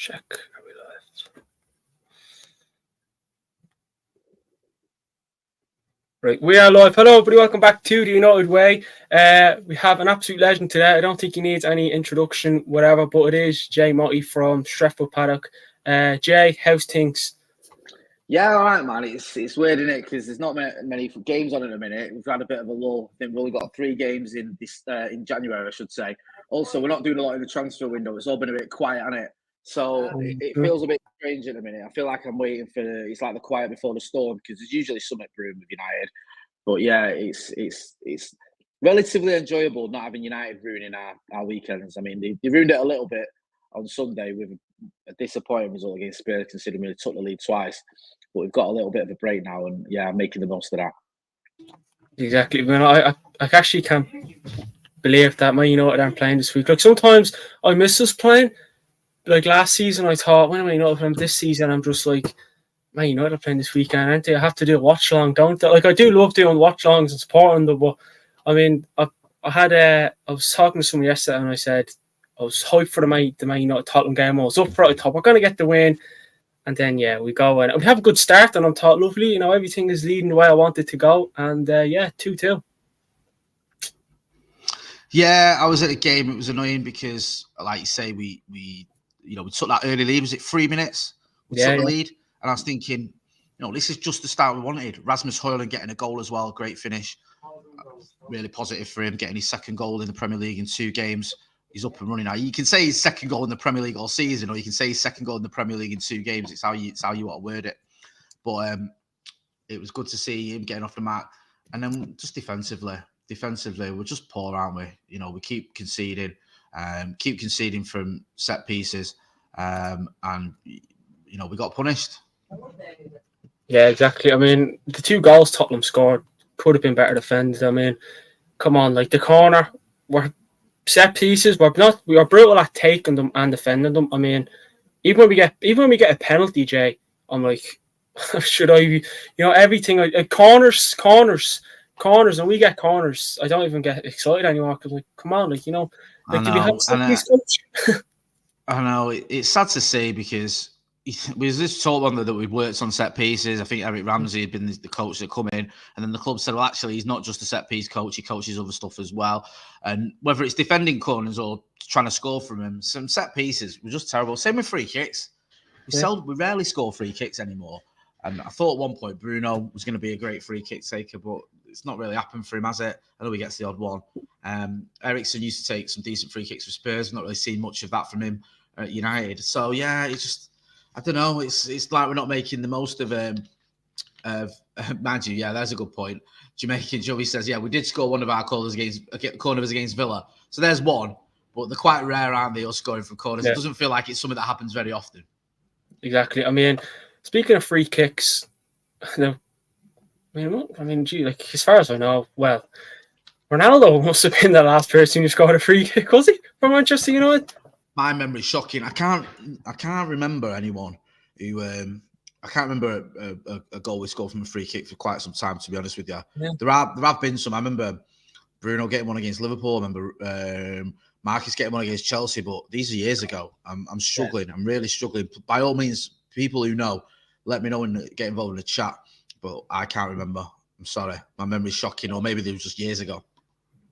check. Are we live? Right, we are live. Hello, everybody. Welcome back to the United Way. We have an absolute legend today. I don't think he needs any introduction, whatever, but it is Jay Motty from Stretford Paddock. Jay, how's things? Yeah, all right, man. It's weird, isn't it? Because there's not many games on in a minute. We've had a bit of a lull. I think we've only got 3 games in January, I should say. Also, we're not doing a lot in the transfer window. It's all been a bit quiet, hasn't it? So it feels a bit strange at the minute. I feel like I'm waiting for it's like the quiet before the storm, because there's usually something brewing with United. But yeah, it's relatively enjoyable not having United ruining our weekends. I mean, they ruined it a little bit on Sunday with a disappointing result against Spurs, considering we took the lead twice. But we've got a little bit of a break now, and yeah, I'm making the most of that. Exactly. I mean, I actually can't believe that Man United aren't playing this week. Like, sometimes I miss us playing. Like last season, I thought, when am I United playing? This season, I'm just like, Man United are playing this weekend, aren't they? I have to do a watch along, don't I? Like, I do love doing watch alongs and supporting them, but I mean, I was talking to someone yesterday, and I said I was hyped for the Man United Tottenham game. I was up for it. I thought we're going to get the win. And then, yeah, we go and we have a good start, and I'm thought, lovely, you know, everything is leading the way I want it to go. And, 2-2. Yeah, I was at the game. It was annoying because, like you say, we took that early lead. Was it 3 minutes? We took the lead. And I was thinking, this is just the start we wanted. Rasmus Højlund getting a goal as well. Great finish. Really positive for him, getting his second goal in the Premier League in 2 games. He's up and running now. You can say his second goal in the Premier League all season, or you can say his second goal in the Premier League in 2 games. It's how you want to word it. But it was good to see him getting off the mark. And then just defensively, we're just poor, aren't we? We keep conceding from set pieces, and we got punished. Yeah, exactly. I mean, the 2 goals Tottenham scored could have been better defended. I mean, come on, like the corner, we're set pieces. We are brutal at taking them and defending them. I mean, even when we get a penalty, Jay, I'm like, should I? Everything like corners, and we get corners. I don't even get excited anymore because, like, come on, like, do we have set piece coach? I know it's sad to say, because we was this talk on that we worked on set pieces. I think Eric Ramsey had been the coach that come in, and then the club said, well, actually, he's not just a set piece coach; he coaches other stuff as well. And whether it's defending corners or trying to score from him, some set pieces were just terrible. Same with free kicks. We rarely score free kicks anymore. And I thought at one point Bruno was going to be a great free kick taker, but it's not really happened for him, has it? I know he gets the odd one. Eriksen used to take some decent free kicks for Spurs. Not really seen much of that from him at United. So yeah, it's just, I don't know. It's like we're not making the most of mind you. Yeah, that's a good point. Jamaican Joey says, yeah, we did score one of our corners against Villa. So there's one, but they're quite rare, aren't they? Us scoring from corners. Yeah. It doesn't feel like it's something that happens very often. Exactly. I mean, speaking of free kicks, gee, like, as far as I know, well, Ronaldo must have been the last person who scored a free kick, was he, for Manchester United? My memory's shocking. I can't remember anyone who I can't remember a goal we scored from a free kick for quite some time, to be honest with you. Yeah. There have been some. I remember Bruno getting one against Liverpool. I remember Marcus getting one against Chelsea, but these are years ago. I'm struggling. Yeah. I'm really struggling. By all means, people who know, let me know and get involved in the chat. But I can't remember. I'm sorry. My memory's shocking, or maybe it was just years ago.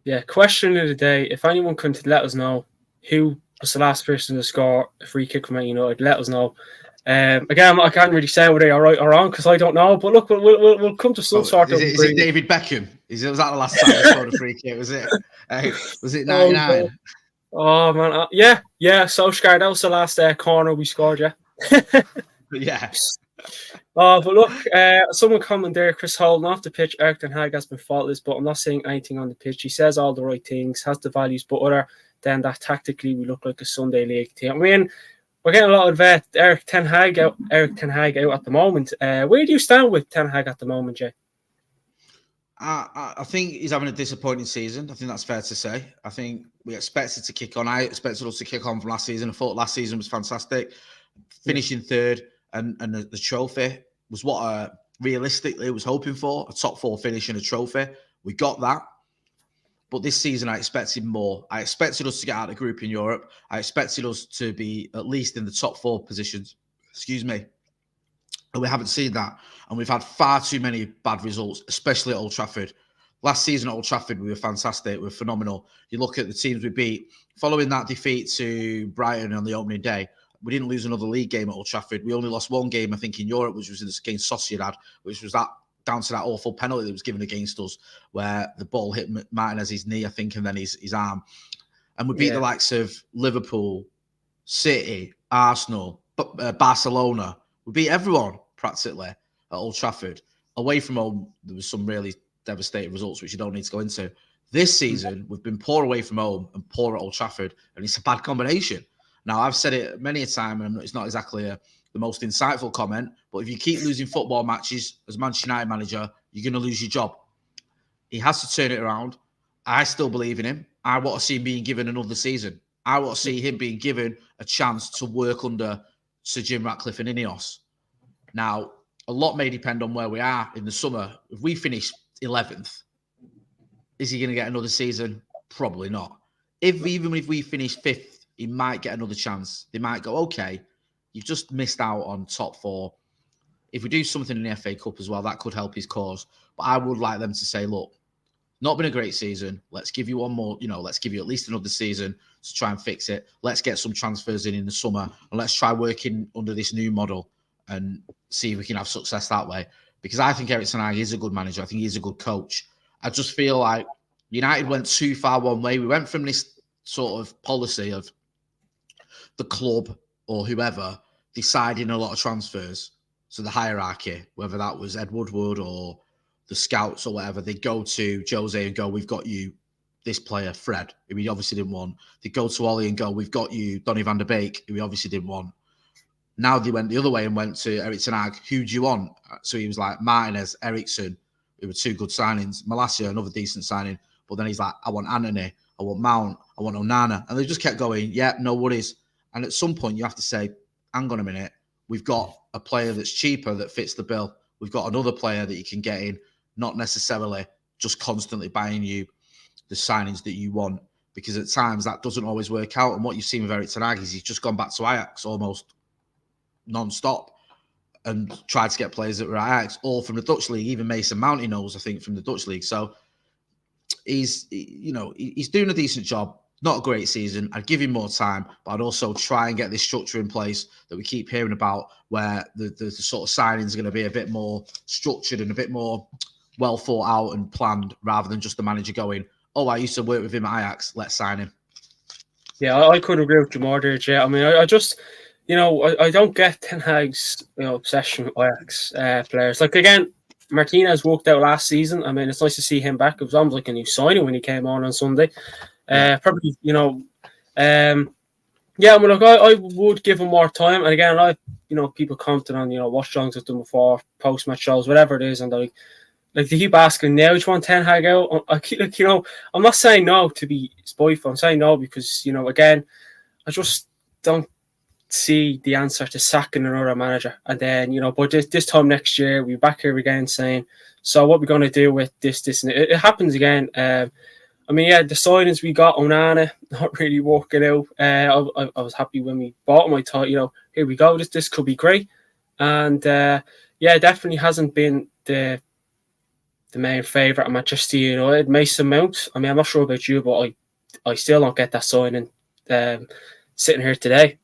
Yeah, question of the day. If anyone could let us know who was the last person to score a free kick from Man United, let us know. Again, I can't really say whether you're right or wrong because I don't know. But look, we'll come to some sort of. Is it David Beckham? Was that the last time he scored a free kick? Was it 99? Oh man, yeah. Solskjaer, that was the last corner we scored. Yeah. Yeah. But look, someone commented there, Chris Holden, off the pitch, Erik ten Hag has been faultless, but I'm not saying anything on the pitch. He says all the right things, has the values, but other than that, tactically, we look like a Sunday League team. I mean, we're getting a lot of Erik ten Hag out at the moment. Where do you stand with Ten Hag at the moment, Jay? I think he's having a disappointing season. I think that's fair to say. I think we expected to kick on. I expected us to kick on from last season. I thought last season was fantastic. Finishing third and the trophy was what I realistically was hoping for, a top 4 finish and a trophy. We got that. But this season, I expected more. I expected us to get out of the group in Europe. I expected us to be at least in the top 4 positions. Excuse me. And we haven't seen that. And we've had far too many bad results, especially at Old Trafford. Last season at Old Trafford, we were fantastic. We were phenomenal. You look at the teams we beat. Following that defeat to Brighton on the opening day, we didn't lose another league game at Old Trafford. We only lost one game, I think, in Europe, which was against Sociedad, which was down to that awful penalty that was given against us, where the ball hit Martinez's knee, I think, and then his arm. And we beat the likes of Liverpool, City, Arsenal, Barcelona. We beat everyone practically at Old Trafford. Away from home, there was some really devastating results, which you don't need to go into. This season, we've been poor away from home and poor at Old Trafford, and it's a bad combination. Now, I've said it many a time, and it's not exactly the most insightful comment, but if you keep losing football matches as Manchester United manager, you're going to lose your job. He has to turn it around. I still believe in him. I want to see him being given another season. I want to see him being given a chance to work under Sir Jim Ratcliffe and Ineos. Now, a lot may depend on where we are in the summer. If we finish 11th, is he going to get another season? Probably not. Even if we finish 5th, he might get another chance. They might go, okay, you've just missed out on top 4. If we do something in the FA Cup as well, that could help his cause. But I would like them to say, look, not been a great season. Let's give you one more, let's give you at least another season to try and fix it. Let's get some transfers in the summer, and let's try working under this new model and see if we can have success that way. Because I think Erik ten Hag is a good manager. I think he's a good coach. I just feel like United went too far one way. We went from this sort of policy of the club or whoever deciding a lot of transfers. So the hierarchy, whether that was Ed Woodward or the scouts or whatever, they go to Jose and go, we've got you this player, Fred, who we obviously didn't want. They go to Ollie and go, we've got you Donny van der Beek, who we obviously didn't want. Now they went the other way and went to Erik ten Hag, who do you want? So he was like Martinez, Eriksson, who were 2 good signings. Malacia, another decent signing. But then he's like, I want Anthony, I want Mount, I want Onana. And they just kept going, yeah, no worries. And at some point you have to say, hang on a minute, we've got a player that's cheaper that fits the bill. We've got another player that you can get in, not necessarily just constantly buying you the signings that you want, because at times that doesn't always work out. And what you've seen with Erik ten Hag is he's just gone back to Ajax almost non-stop and tried to get players that were at Ajax, all from the Dutch league. Even Mason Mount he knows, I think, from the Dutch league. So he's doing a decent job. Not a great season. I'd give him more time, but I'd also try and get this structure in place that we keep hearing about, where the sort of signings are going to be a bit more structured and a bit more well thought out and planned, rather than just the manager going, oh, I used to work with him at Ajax, let's sign him. Yeah, I could agree with you more there, Jay. I mean, I just, I don't get Ten Hag's obsession with Ajax players. Like, again, Martinez walked out last season. I mean, it's nice to see him back. It was almost like a new signing when he came on Sunday. Probably, yeah, I mean, look, I would give him more time. And again, people commented on, what John's have done before, post-match shows, whatever it is, and they keep asking now, do you want Ten Hag out? I'm not saying no to be spiteful. I'm saying no because, again, I just don't see the answer to sacking another manager. And then, but this time next year, we're back here again saying, so what we're going to do with this, and it happens again. I mean, the signings we got, Onana, not really working out. I was happy when we bought him. I thought, here we go, this could be great. And it definitely hasn't been the main favourite at Manchester United. Mason Mount, I mean, I'm not sure about you, but I still don't get that signing sitting here today.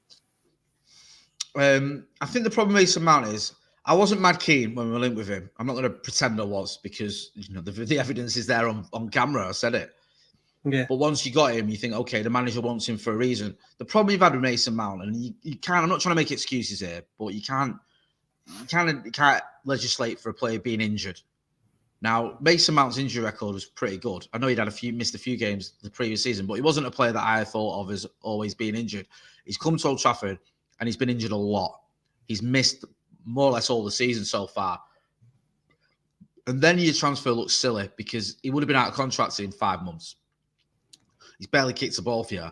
I think the problem with Mason Mount is I wasn't mad keen when we were linked with him. I'm not going to pretend I was, because the evidence is there on camera. I said it. Yeah. But once you got him, you think, okay, the manager wants him for a reason. The problem you've had with Mason Mount, and you can't, I'm not trying to make excuses here, but you can't legislate for a player being injured. Now, Mason Mount's injury record was pretty good. I know he'd missed a few games the previous season, but he wasn't a player that I thought of as always being injured. He's come to Old Trafford and he's been injured a lot. He's missed more or less all the season so far. And then your transfer looks silly because he would have been out of contract in 5 months. He's barely kicked the ball for you.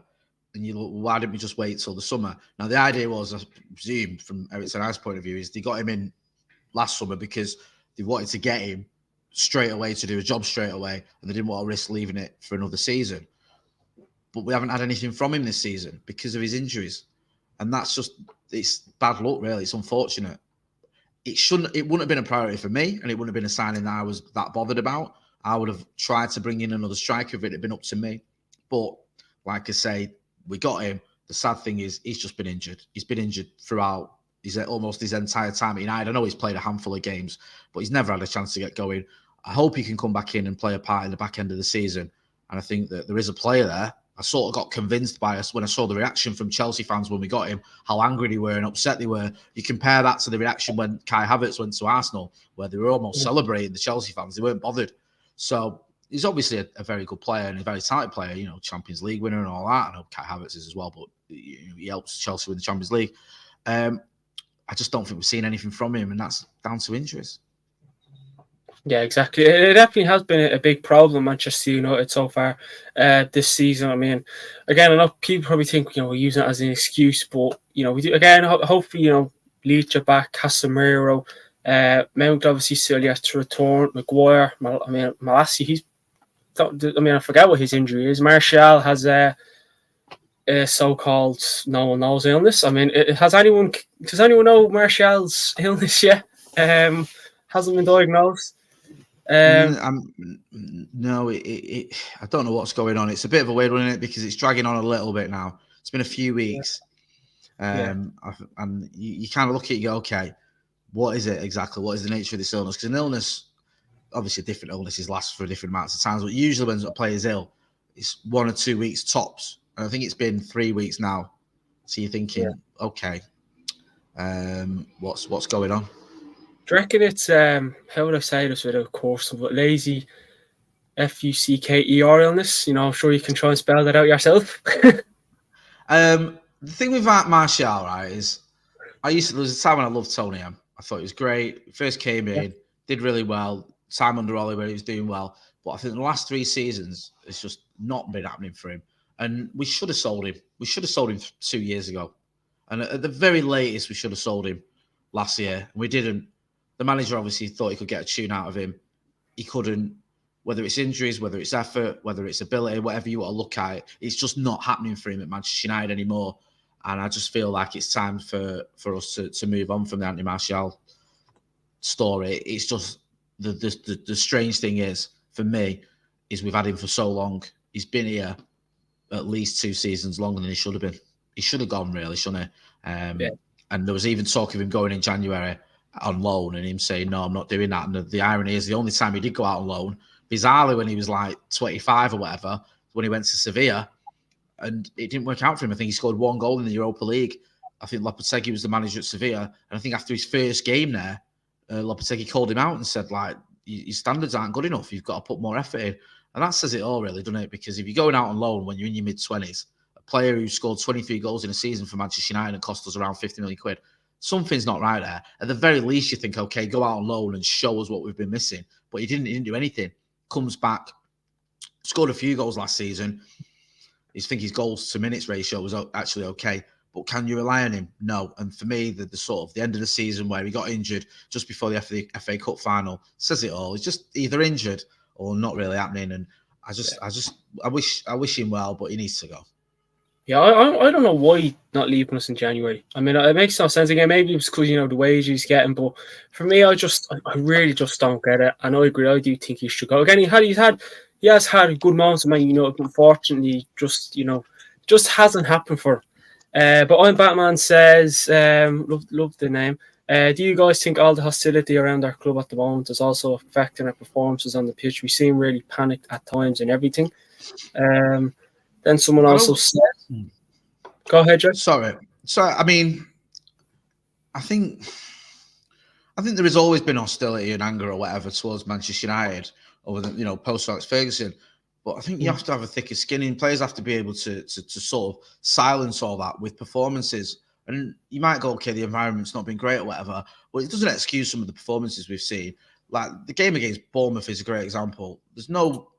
And you look, why didn't we just wait till the summer? Now, the idea was, I presume, from Erik ten Hag's point of view, is they got him in last summer because they wanted to get him straight away to do a job straight away, and they didn't want to risk leaving it for another season. But we haven't had anything from him this season because of his injuries, and it's bad luck, really. It's unfortunate. It wouldn't have been a priority for me, and it wouldn't have been a signing that I was that bothered about. I would have tried to bring in another striker if it had been up to me. But like I say, we got him. The sad thing is he's just been injured. He's been injured throughout almost his entire time at United. I know he's played a handful of games, but he's never had a chance to get going. I hope he can come back in and play a part in the back end of the season. And I think that there is a player there. I sort of got convinced by us when I saw the reaction from Chelsea fans when we got him, how angry they were and upset they were. You compare that to the reaction when Kai Havertz went to Arsenal, where they were almost celebrating the Chelsea fans. They weren't bothered. So he's obviously a very good player and a very talented player, Champions League winner and all that. I know Kai Havertz is as well, but he helps Chelsea win the Champions League. I just don't think we've seen anything from him, and that's down to injuries. Yeah, exactly. It definitely has been a big problem, Manchester United, so far this season. I mean, again, I know people probably think, we're using it as an excuse, but, we do, again, hopefully, Leach are back, Casemiro, Mount obviously still yet to return, Maguire, Malassi, I forget what his injury is. Martial has a so-called no one knows illness. I mean, does anyone know Martial's illness yet? Hasn't been diagnosed. No, I don't know what's going on. It's a bit of a weird one, isn't it? Because it's dragging on a little bit now. It's been a few weeks. And you kind of look at it and go, okay, what is it exactly? What is the nature of this illness? Because an illness, obviously different illnesses last for different amounts of times, but usually when a player's ill, it's 1 or 2 weeks tops. And I think it's been 3 weeks now. So you're thinking, okay, what's going on? Do you reckon it's, how would I say this without course, but lazy Fucker illness? I'm sure you can try and spell that out yourself. The thing with Martial, right, is there was a time when I loved Tony M. I thought he was great. He first came in, did really well. Time under Ollie where he was doing well. But I think the last 3 seasons, it's just not been happening for him. And we should have sold him. We should have sold him 2 years ago. And at the very latest, we should have sold him last year. And we didn't. The manager obviously thought he could get a tune out of him. He couldn't. Whether it's injuries, whether it's effort, whether it's ability, whatever you want to look at, it's just not happening for him at Manchester United anymore. And I just feel like it's time for us to move on from the Anthony Martial story. It's just the strange thing is, for me, is we've had him for so long. He's been here at least 2 seasons longer than he should have been. He should have gone, really, shouldn't he? And there was even talk of him going in January on loan and him saying, no, I'm not doing that. And the irony is the only time he did go out on loan, bizarrely when he was like 25 or whatever, when he went to Sevilla, and it didn't work out for him. I think he scored 1 goal in the Europa League. I think Lopetegui was the manager at Sevilla. And I think after his first game there, Lopetegui called him out and said, like, your standards aren't good enough. You've got to put more effort in. And that says it all, really, doesn't it? Because if you're going out on loan when you're in your mid-20s, a player who scored 23 goals in a season for Manchester United and cost us around 50 million quid, something's not right there. At the very least, you think, okay, go out on loan and show us what we've been missing. But he didn't do anything. Comes back, scored a few goals last season. I think his goals to minutes ratio was actually okay. But can you rely on him? No. And for me, the sort of the end of the season where he got injured just before the FA Cup final says it all. He's just either injured or not really happening. And I wish him well, but he needs to go. Yeah, I don't know why he's not leaving us in January. I mean, it makes no sense. Again, maybe it's because, the wage he's getting. But for me, I really just don't get it. And I agree. I do think he should go. Again, he has had good moments of Man United, but unfortunately, just hasn't happened for him. But I'm Batman says, love the name. Do you guys think all the hostility around our club at the moment is also affecting our performances on the pitch? We seem really panicked at times and everything. Then someone also said, go ahead, Joe. Sorry. So, I mean, I think there has always been hostility and anger or whatever towards Manchester United over the, post Alex Ferguson. But I think you have to have a thicker skin, and players have to be able to sort of silence all that with performances. And you might go, okay, the environment's not been great or whatever, but it doesn't excuse some of the performances we've seen. Like the game against Bournemouth is a great example. There's no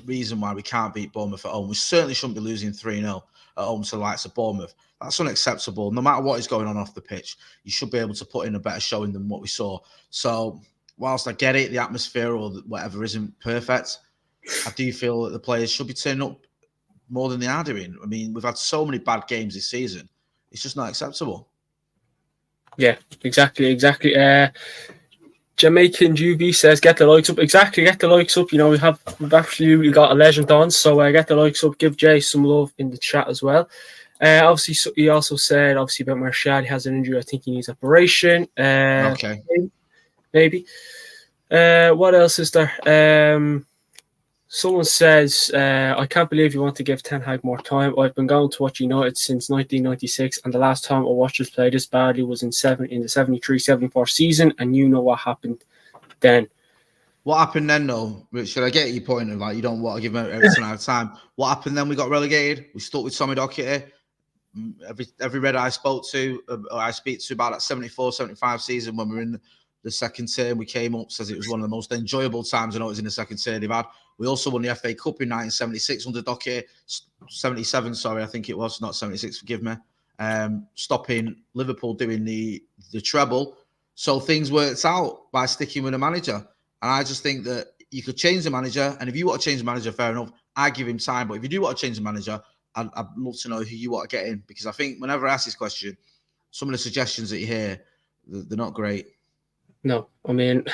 reason why we can't beat Bournemouth at home. We certainly shouldn't be losing 3-0 at home to the likes of Bournemouth. That's unacceptable. No matter what is going on off the pitch, you should be able to put in a better showing than what we saw. So whilst I get it, the atmosphere or whatever isn't perfect, I do feel that the players should be turning up more than they are doing. I mean, we've had so many bad games this season. It's just not acceptable. Yeah, exactly. Jamaican Juvie says, get the likes up. Exactly, get the likes up. You know, we've absolutely got a legend on, so get the likes up. Give Jay some love in the chat as well. Obviously, he also said, about Martial, he has an injury. I think he needs operation. Okay. Maybe. What else is there? Someone says, I can't believe you want to give Ten Hag more time. I've been going to watch United since 1996, and the last time I watched us play this badly was in the 73-74 season, and you know what happened then. What happened then, though? Should I get your point of you don't want to give Everton out of time? What happened then? We got relegated. We stuck with Tommy Docherty. Every Red I spoke to, or I speak to about that 74-75 season when we were in the second term, we came up, says it was one of the most enjoyable times I know it was in the second term they've had. We also won the FA Cup in 1976 under Docherty, 77, sorry, I think it was, not 76, forgive me. Stopping Liverpool doing the treble. So things worked out by sticking with a manager. And I just think that you could change the manager, and if you want to change the manager, fair enough, I give him time. But if you do want to change the manager, I'd love to know who you want to get in, because I think whenever I ask this question, some of the suggestions that you hear, they're not great. No, I mean,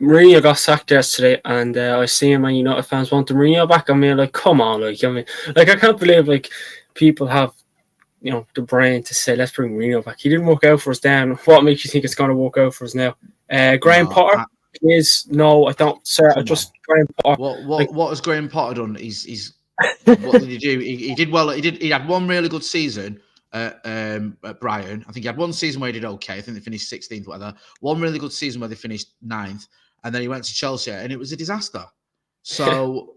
Mourinho got sacked yesterday, and I see Man United fans want Mourinho back. I mean, come on, I can't believe people have the brain to say let's bring Mourinho back. He didn't work out for us then. What makes you think it's going to work out for us now? Graham Potter is no, I don't, sir. Graham Potter. What has Graham Potter done? He's what did he do? He did well. He had one really good season at Brighton. I think he had one season where he did okay. I think they finished 16th, whatever. One really good season where they finished 9th. And then he went to Chelsea, and it was a disaster. So,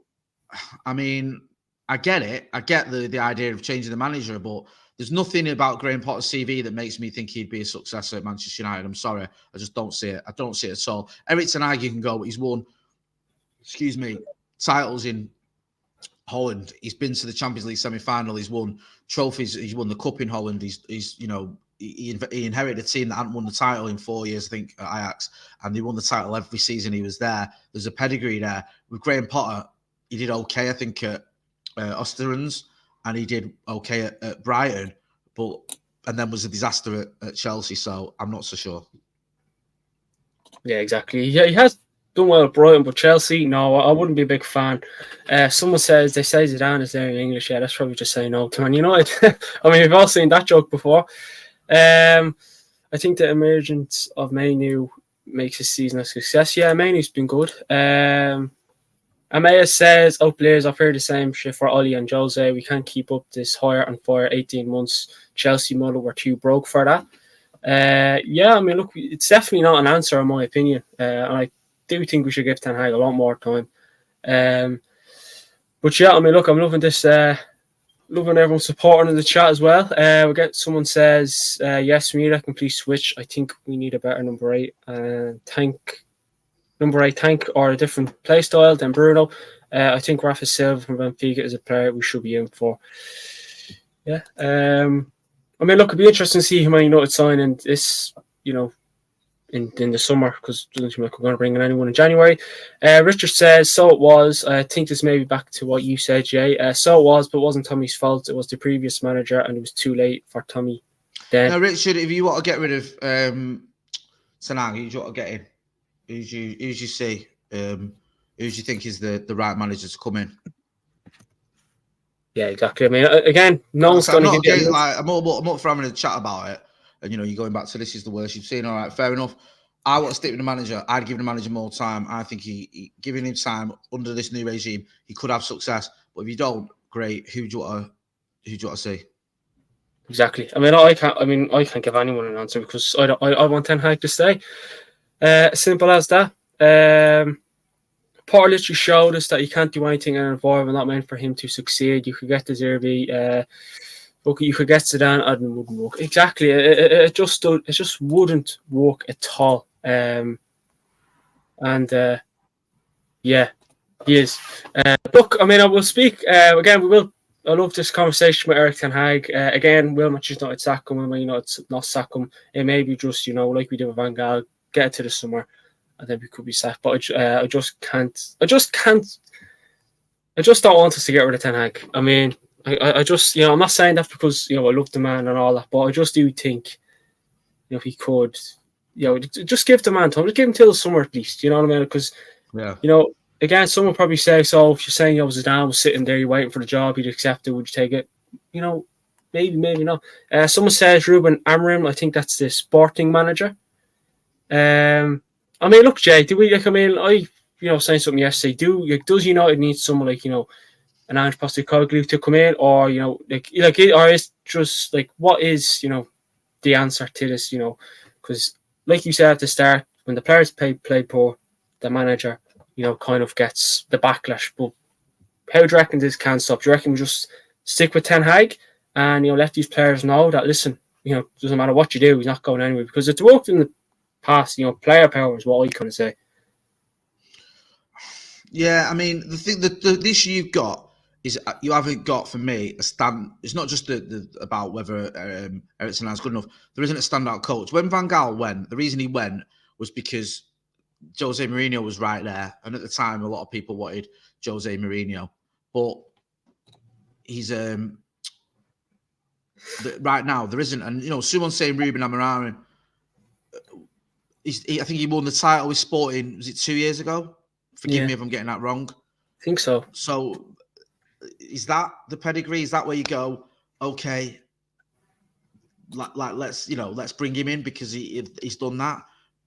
I mean, I get it. I get the idea of changing the manager, but there's nothing about Graham Potter's CV that makes me think he'd be a successor at Manchester United. I'm sorry. I just don't see it. I don't see it at all. Eric Ten Hag, you can go. He's won, titles in Holland. He's been to the Champions League semi-final. He's won trophies. He's won the cup in Holland. He inherited a team that hadn't won the title in 4 years, I think, at Ajax, and they won the title every season he was there. There's a pedigree there. With Graham Potter, he did okay, I think, at Osterunds, and he did okay at Brighton, and then was a disaster at Chelsea, so I'm not so sure. Yeah, exactly. Yeah, he has done well at Brighton, but Chelsea, no, I wouldn't be a big fan. Someone says, they say Zidane is there in English. Yeah, that's probably just saying no to Man United. I mean, we've all seen that joke before. I think the emergence of Manu makes his season a success. Yeah, Manu's been good. Amaya says, players, I've heard the same shit for Oli and Jose. We can't keep up this hire and fire 18 months. Chelsea model were too broke for that. Yeah, I mean, look, it's definitely not an answer in my opinion. And I do think we should give Ten Hag a lot more time. But yeah, I mean, look, I'm loving this. Loving everyone supporting in the chat as well. We get someone says, yes, we need a complete switch. I think we need a better number 8 tank or a different play style than Bruno. I think Rafa Silva from Benfica is a player we should be in for. Yeah. I mean, look, it'd be interesting to see who Man United sign in this, in the summer, because it doesn't seem like we're going to bring in anyone in January. Richard says, so it was. I think this may be back to what you said, Jay. So it was, but it wasn't Tommy's fault. It was the previous manager, and it was too late for Tommy then. Now, Richard, if you want to get rid of Ten Hag, who do you want to get in? Who do you see? Who do you think is the right manager to come in? Yeah, exactly. I mean, again, no one's going to give you... I'm up for having a chat about it. And, you're going back to this is the worst you've seen. All right, fair enough. I want to stick with the manager. I'd give the manager more time. I think he giving him time under this new regime, he could have success. But if you don't, great. Who do you want to see? Exactly. I mean, I can't give anyone an answer because I want Ten Hag to stay. Simple as that. Potter literally showed us that you can't do anything in an environment not meant for him to succeed. You could get the Zerbi. You could get Zidane, and it wouldn't work. Exactly, it just wouldn't work at all. Yeah, he is. Look, I mean, I will speak again. We will. I love this conversation with Eric Ten Hag. Again, will Manchester United sack him? Will Man United not sack him? It may be just like we did with Van Gaal, get it to the summer, and then we could be sacked. But I just can't. I just don't want us to get rid of Ten Hag. I mean, I just, I'm not saying that because, I love the man and all that, but I just do think, if he could, just give the man time. Just give him till the summer at least, you know what I mean? Because, again, someone probably say, so if you're saying Zidane was sitting there, you're waiting for the job, he'd accept it, would you take it? Maybe not. Someone says Ruben Amorim, I think that's the sporting manager. I mean, look, Jay, saying something yesterday, does United need someone like, an Ange Postecoglou to come in, or, or is just like, what is, the answer to this, because like you said at the start, when the players play poor, the manager, kind of gets the backlash. But how do you reckon this can stop? Do you reckon we just stick with Ten Hag and, let these players know that, listen, doesn't matter what you do, he's not going anywhere? Because it's worked in the past, player power is what I kind of say. Yeah, I mean, the issue you've got is you haven't got, for me, a stand. It's not just about whether Ericsson is good enough. There isn't a standout coach. When Van Gaal went, the reason he went was because Jose Mourinho was right there, and at the time, a lot of people wanted Jose Mourinho, but he's right now there isn't. And someone's saying Ruben Amorim. I think he won the title with Sporting. Was it 2 years ago? Forgive me if I'm getting that wrong. I think so. So, is that the pedigree? Is that where you go? Okay, let's bring him in because he's done that.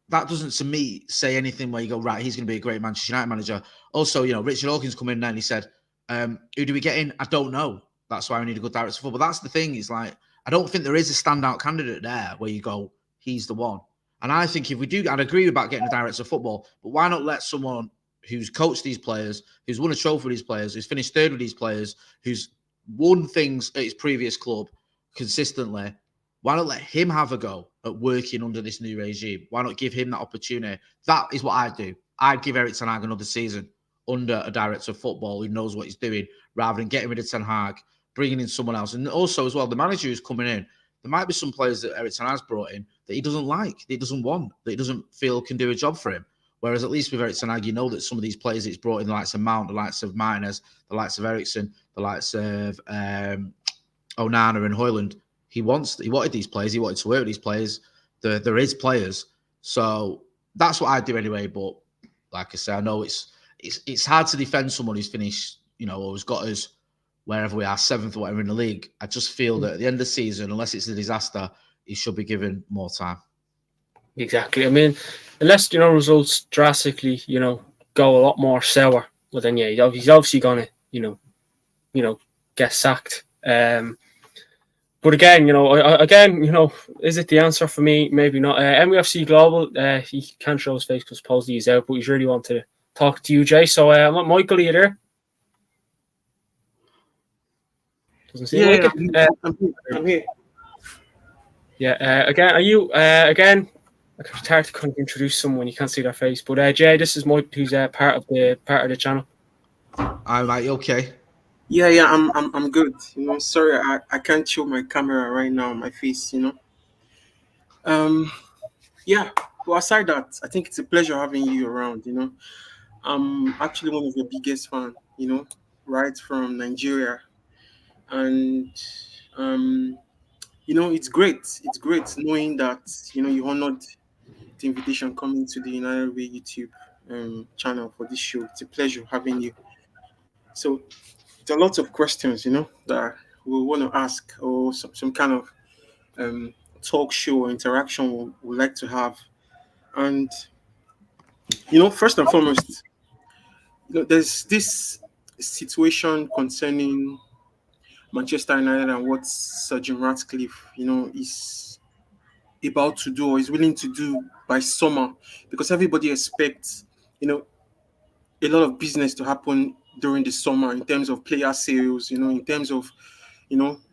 That doesn't, to me, say anything where you go, right, he's going to be a great Manchester United manager. Also, Richard Hawkins come in there and he said, who do we get in? I don't know. That's why we need a good director of football. But that's the thing. Is like, I don't think there is a standout candidate there where you go, he's the one. And I think if we do, I'd agree about getting a director of football, but why not let someone who's coached these players, who's won a trophy with these players, who's finished third with these players, who's won things at his previous club consistently, why not let him have a go at working under this new regime? Why not give him that opportunity? That is what I'd do. I'd give Eric Ten Hag another season under a director of football who knows what he's doing, rather than getting rid of Ten Hag, bringing in someone else. And also, as well, the manager who's coming in, there might be some players that Eric Ten Hag's brought in that he doesn't like, that he doesn't want, that he doesn't feel can do a job for him. Whereas at least with Eric Ten Hag, that some of these players that he's brought in, the likes of Mount, the likes of Martinez, the likes of Ericsson, the likes of Onana and Højlund, he wanted these players. He wanted to work with these players. There is players. So that's what I'd do anyway. But like I say, I know it's hard to defend someone who's finished, or who's got us wherever we are, 7th or whatever in the league. I just feel that at the end of the season, unless it's a disaster, he should be given more time. Exactly. I mean, unless, results drastically, go a lot more sour, well then, he's obviously going to, get sacked. But again, is it the answer for me? Maybe not. MUFC Global, he can't show his face because Posey is out, but he's really wanted to talk to you, Jay. So, Michael, are you there? Doesn't seem like it. I'm here. Yeah. Again, are you again? It's hard to kind of introduce someone you can't see their face, but Jay, this is Mike, who's part of the channel. I'm like, okay. Yeah, I'm good. Sorry, I can't show my camera right now on my face. Yeah. Well, aside that, I think it's a pleasure having you around. I'm actually one of your biggest fans. Right from Nigeria, and it's great. It's great knowing that you honored the invitation coming to the United Way YouTube channel for this show. It's a pleasure having you. So there are lots of questions, that we want to ask, or some kind of talk show or interaction we like to have. And, first and foremost, there's this situation concerning Manchester United and what Sir Jim Ratcliffe, is about to do or is willing to do by summer, because everybody expects, a lot of business to happen during the summer in terms of player sales, in terms of,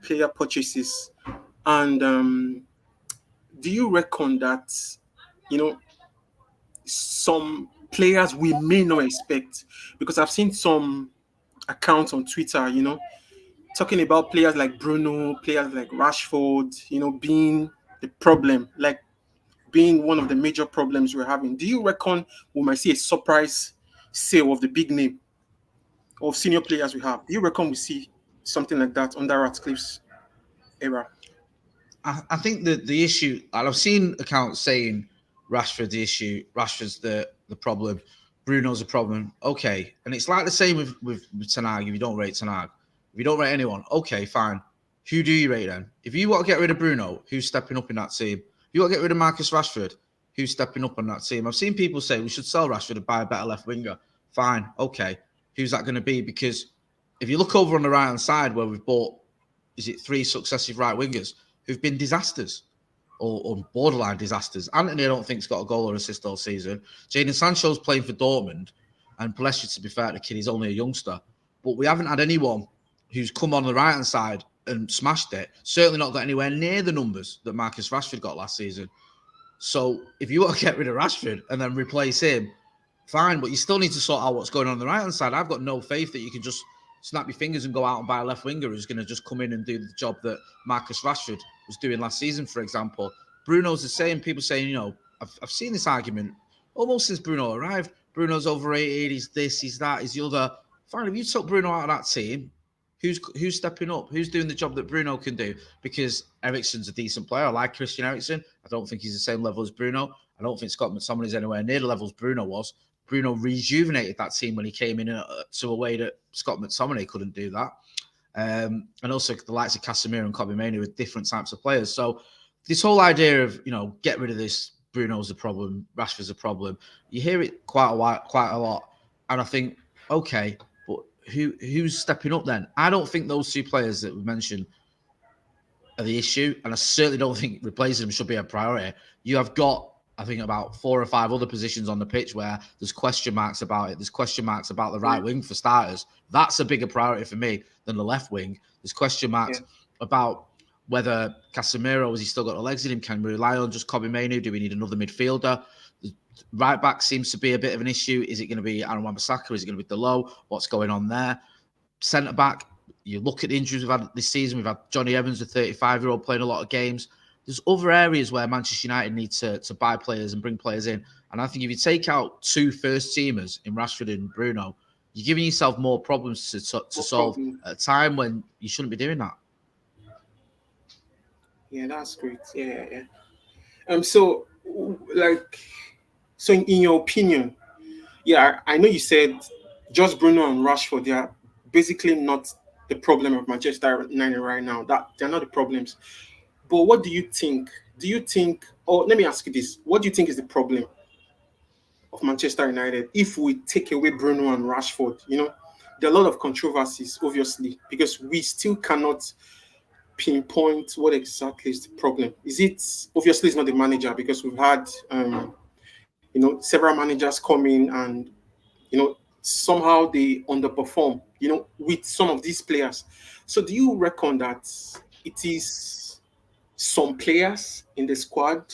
player purchases. And do you reckon that, some players we may not expect? Because I've seen some accounts on Twitter, talking about players like Bruno, players like Rashford, being the problem. Like being one of the major problems we're having. Do you reckon we might see a surprise sale of the big name of senior players we have? Do you reckon we see something like that under Ratcliffe's era? I think that the issue, and I've seen accounts saying Rashford's the issue, Rashford's the problem, Bruno's a problem. Okay, and it's like the same with Ten Hag. If you don't rate Ten Hag, if you don't rate anyone, okay, fine. Who do you rate then? If you want to get rid of Bruno, who's stepping up in that team? If you want to get rid of Marcus Rashford, who's stepping up on that team? I've seen people say we should sell Rashford and buy a better left winger. Fine, okay. Who's that going to be? Because if you look over on the right-hand side where we've bought, is it 3 successive right wingers who've been disasters or borderline disasters. Anthony, I don't think, has got a goal or assist all season. Jadon Sancho's playing for Dortmund, and Pulisic, to be fair, the kid is only a youngster. But we haven't had anyone who's come on the right-hand side and smashed it. Certainly not got anywhere near the numbers that Marcus Rashford got last season. So if you want to get rid of Rashford and then replace him, fine, but you still need to sort out what's going on the right-hand side. I've got no faith that you can just snap your fingers and go out and buy a left winger who's going to just come in and do the job that Marcus Rashford was doing last season, for example. Bruno's the same. People saying, you know, I've seen this argument almost since Bruno arrived. Bruno's overrated. He's this, he's that, he's the other. Fine, if you took Bruno out of that team, who's stepping up? Who's doing the job that Bruno can do? Because Eriksen's a decent player. I like Christian Eriksen. I don't think he's the same level as Bruno. I don't think Scott McTominay's anywhere near the levels Bruno was. Bruno rejuvenated that team when he came in to a way that Scott McTominay couldn't do that. And also the likes of Casemiro and Kobbie Mainoo with different types of players. So this whole idea of, you know, get rid of this, Bruno's a problem, Rashford's a problem, you hear it quite a lot. And I think, okay, but who's stepping up then? I don't think those 2 players that we mentioned are the issue. And I certainly don't think replacing them should be a priority. You have got, I think, about 4 or 5 other positions on the pitch where there's question marks about it. There's question marks about the right wing for starters. That's a bigger priority for me than the left wing. There's question marks about whether Casemiro, has he still got the legs in him? Can we rely on just Kobbie Mainoo? Do we need another midfielder? The right back seems to be a bit of an issue. Is it going to be Aaron Wan-Bissaka? Is it going to be Delo? What's going on there? Centre back, you look at the injuries we've had this season. We've had Johnny Evans, a 35-year-old, playing a lot of games. There's other areas where Manchester United need to buy players and bring players in. And I think if you take out 2 first-teamers in Rashford and Bruno, you're giving yourself more problems to solve at a time when you shouldn't be doing that. Yeah, that's great. Yeah. So in your opinion, I know you said just Bruno and Rashford, they are basically not the problem of Manchester United right now. That they're not the problems. But what do you think? Or let me ask you this: what do you think is the problem of Manchester United if we take away Bruno and Rashford? You know, there are a lot of controversies, obviously, because we still cannot pinpoint what exactly is the problem. Obviously it's not the manager, because we've had several managers come in and somehow they underperform with some of these players. So do you reckon that it is some players in the squad?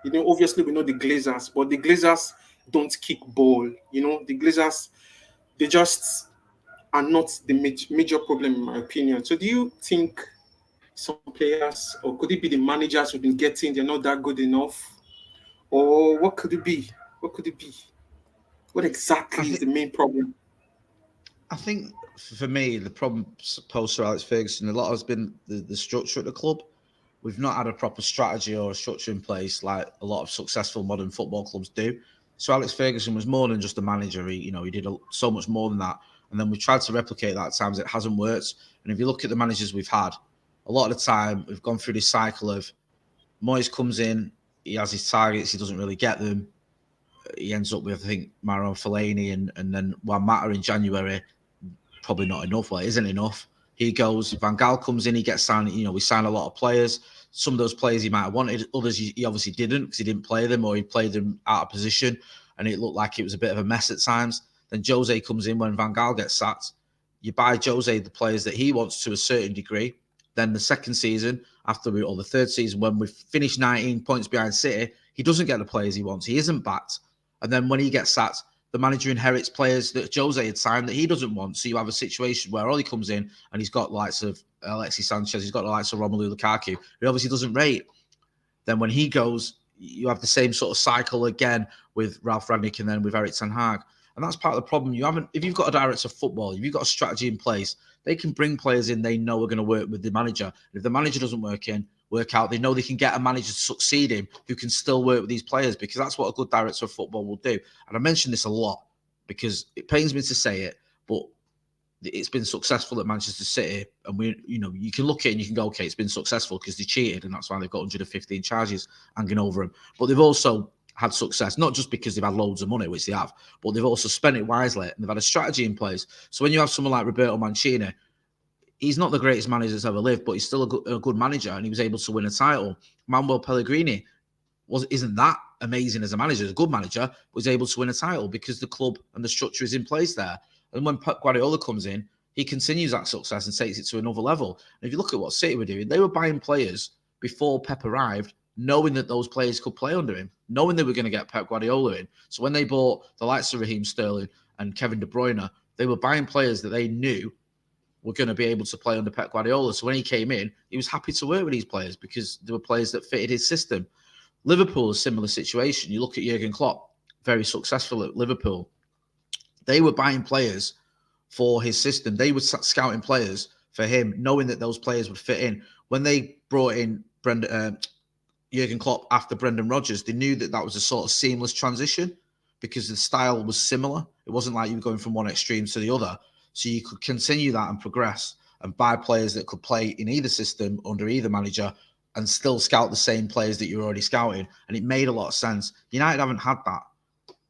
Obviously we know the Glazers, but the Glazers don't kick ball. The Glazers, they just are not the major problem in my opinion. So do you think some players, or could it be the managers we've been getting, they're not that good enough? Or what could it be? What exactly is the main problem? I think for me, the problem posed to Alex Ferguson a lot has been the structure at the club. We've not had a proper strategy or a structure in place like a lot of successful modern football clubs do. So Alex Ferguson was more than just a manager. He did so much more than that. And then we tried to replicate that at times. It hasn't worked. And if you look at the managers we've had, a lot of the time we've gone through this cycle of Moyes comes in, he has his targets, he doesn't really get them. He ends up with, I think, Marouane Fellaini and then Juan Mata in January. Probably not enough. Well, it isn't enough. He goes, Van Gaal comes in, he gets signed. We signed a lot of players. Some of those players he might have wanted. Others he obviously didn't, because he didn't play them, or he played them out of position. And it looked like it was a bit of a mess at times. Then Jose comes in when Van Gaal gets sacked. You buy Jose the players that he wants to a certain degree. Then the second season, or the third season, when we finished 19 points behind City, he doesn't get the players he wants. He isn't backed. And then when he gets sacked, the manager inherits players that Jose had signed that he doesn't want. So you have a situation where Oli comes in and he's got the likes of Alexis Sanchez, he's got the likes of Romelu Lukaku, who obviously doesn't rate. Then when he goes, you have the same sort of cycle again with Ralph Rangnick and then with Erik ten Hag. And that's part of the problem. If you've got a director of football, if you've got a strategy in place, they can bring players in they know are going to work with the manager. And if the manager doesn't work out, they know they can get a manager to succeed him who can still work with these players, because that's what a good director of football will do. And I mention this a lot because it pains me to say it, but it's been successful at Manchester City. And you can look at it and you can go, okay, it's been successful because they cheated and that's why they've got 115 charges hanging over them. But they've also had success, not just because they've had loads of money, which they have, but they've also spent it wisely and they've had a strategy in place. So when you have someone like Roberto Mancini, he's not the greatest manager that's ever lived, but he's still a good manager and he was able to win a title. Manuel Pellegrini isn't that amazing as a manager, as a good manager, but was able to win a title because the club and the structure is in place there. And when Pep Guardiola comes in, he continues that success and takes it to another level. And if you look at what City were doing, they were buying players before Pep arrived, knowing that those players could play under him, knowing they were going to get Pep Guardiola in. So when they bought the likes of Raheem Sterling and Kevin De Bruyne, they were buying players that they knew were going to be able to play under Pep Guardiola. So when he came in, he was happy to work with these players because they were players that fitted his system. Liverpool, a similar situation. You look at Jurgen Klopp, very successful at Liverpool. They were buying players for his system. They were scouting players for him, knowing that those players would fit in. When they brought in Jurgen Klopp after Brendan Rodgers, they knew that was a sort of seamless transition because the style was similar. It wasn't like you were going from one extreme to the other. So you could continue that and progress and buy players that could play in either system under either manager and still scout the same players that you were already scouting. And it made a lot of sense. United haven't had that.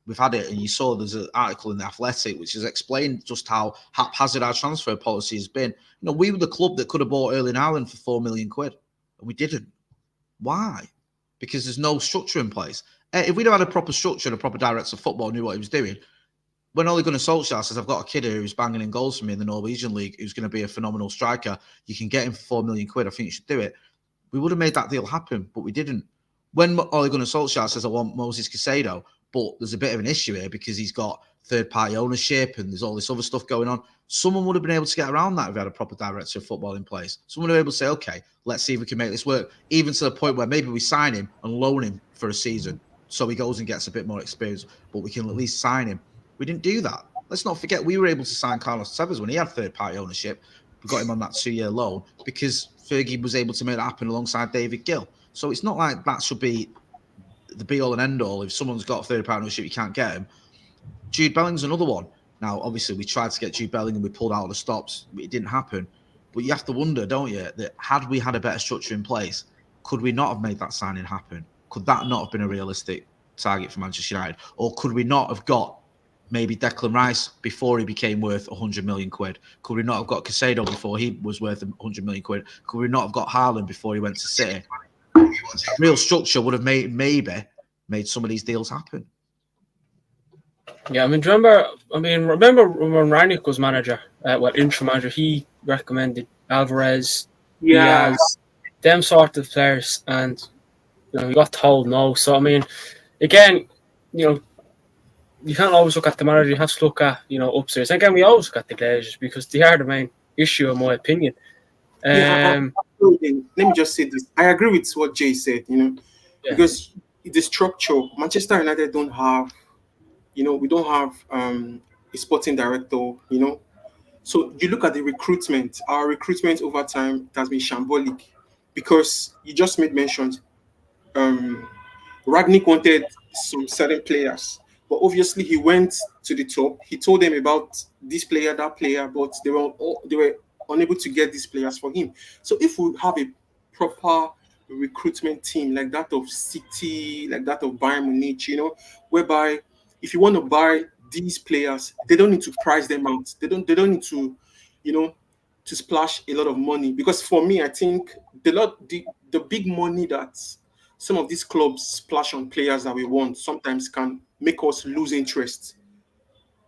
We've had it, and you saw there's an article in The Athletic which has explained just how haphazard our transfer policy has been. We were the club that could have bought Erling Haaland for £4 million, and we didn't. Why? Because there's no structure in place. If we'd have had a proper structure and a proper director of football knew what he was doing, when Ole Gunnar Solskjaer says, I've got a kid here who's banging in goals for me in the Norwegian League, who's going to be a phenomenal striker, you can get him for £4 million, I think you should do it. We would have made that deal happen, but we didn't. When Ole Gunnar Solskjaer says, I want Moses Caicedo, but there's a bit of an issue here because he's got third-party ownership and there's all this other stuff going on, someone would have been able to get around that if we had a proper director of football in place. Someone would have been able to say, okay, let's see if we can make this work, even to the point where maybe we sign him and loan him for a season so he goes and gets a bit more experience, but we can at least sign him. We didn't do that. Let's not forget, we were able to sign Carlos Tevez when he had third-party ownership. We got him on that 2-year loan because Fergie was able to make that happen alongside David Gill. So it's not like that should be the be-all and end-all. If someone's got third-party ownership, you can't get him. Jude Bellingham's another one. Now, obviously, we tried to get Jude Bellingham. We pulled out of the stops. It didn't happen. But you have to wonder, don't you, that had we had a better structure in place, could we not have made that signing happen? Could that not have been a realistic target for Manchester United? Or could we not have got maybe Declan Rice before he became worth £100 million? Could we not have got Caicedo before he was worth £100 million? Could we not have got Haaland before he went to City? Real structure would have maybe made some of these deals happen. Yeah, remember when Rangnick was manager, interim manager, he recommended Alvarez, Diaz, them sort of players, and he got told no. So again, you can't always look at the manager. You have to look at upstairs. And again, we always look at the Glazers because they are the main issue, in my opinion. Let me just say this. I agree with what Jay said. Because the structure, Manchester United don't have. We don't have a sporting director, So you look at the recruitment. Our recruitment over time has been shambolic because you just made mention. Ragnick wanted some certain players, but obviously he went to the top. He told them about this player, that player, but they were unable to get these players for him. So if we have a proper recruitment team like that of City, like that of Bayern Munich, whereby if you want to buy these players, they don't need to price them out. They don't need to, to splash a lot of money. Because for me, I think the big money that some of these clubs splash on players that we want sometimes can make us lose interest.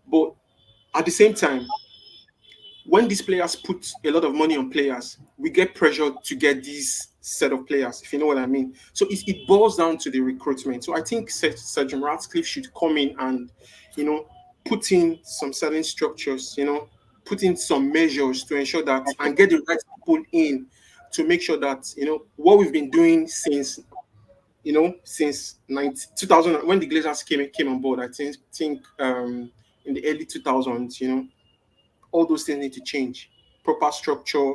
But at the same time, when these players put a lot of money on players, we get pressure to get these set of players, if you know what I mean. So it boils down to the recruitment. So I think Sir Jim Ratcliffe should come in and, put in some certain structures, put in some measures to ensure that and get the right people in to make sure that, what we've been doing since since 2000 when the Glazers came on board. I think in the early 2000s, all those things need to change. Proper structure,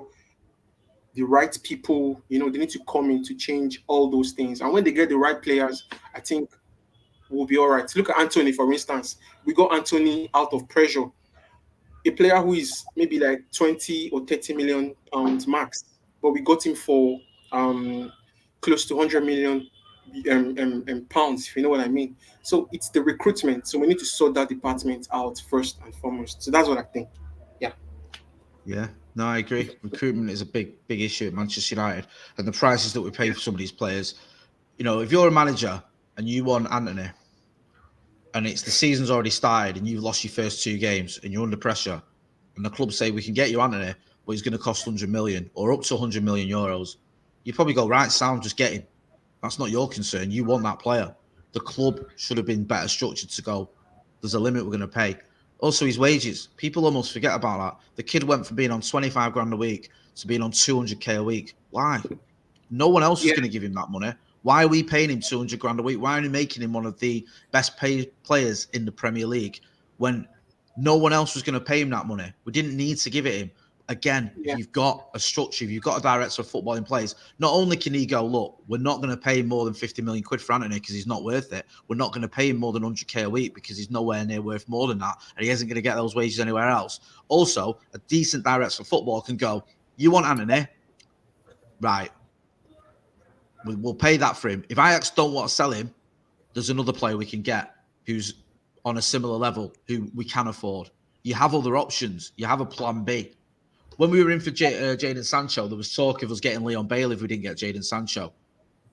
the right people, they need to come in to change all those things. And when they get the right players, I think we'll be all right. Look at Anthony, for instance. We got Anthony out of pressure. A player who is maybe like 20 or 30 million pounds max, but we got him for close to 100 million pounds, if you know what I mean. So it's the recruitment. So we need to sort that department out first and foremost. So that's what I think. Yeah. Yeah, no, I agree. Recruitment is a big issue at Manchester United, and the prices that we pay for some of these players. If you're a manager and you want Anthony, and it's the season's already started, and you've lost your first 2 games, and you're under pressure, and the club say we can get you Anthony, but he's going to cost 100 million or up to 100 million euros, you probably go, right, sound, just get him. That's not your concern. You want that player. The club should have been better structured to go, there's a limit we're going to pay. Also, his wages. People almost forget about that. The kid went from being on 25 grand a week to being on 200k a week. Why? No one else is going to give him that money. Why are we paying him 200 grand a week? Why are we making him one of the best paid players in the Premier League when no one else was going to pay him that money? We didn't need to give it him. Again, if you've got a structure, if you've got a director of football in place, not only can he go, look, we're not going to pay him more than 50 million quid for Anthony because he's not worth it. We're not going to pay him more than 100k a week because he's nowhere near worth more than that. And he isn't going to get those wages anywhere else. Also, a decent director of football can go, you want Anthony? Right. We'll pay that for him. If Ajax don't want to sell him, there's another player we can get who's on a similar level who we can afford. You have other options. You have a plan B. When we were in for Jadon Sancho, there was talk of us getting Leon Bailey if we didn't get Jadon Sancho.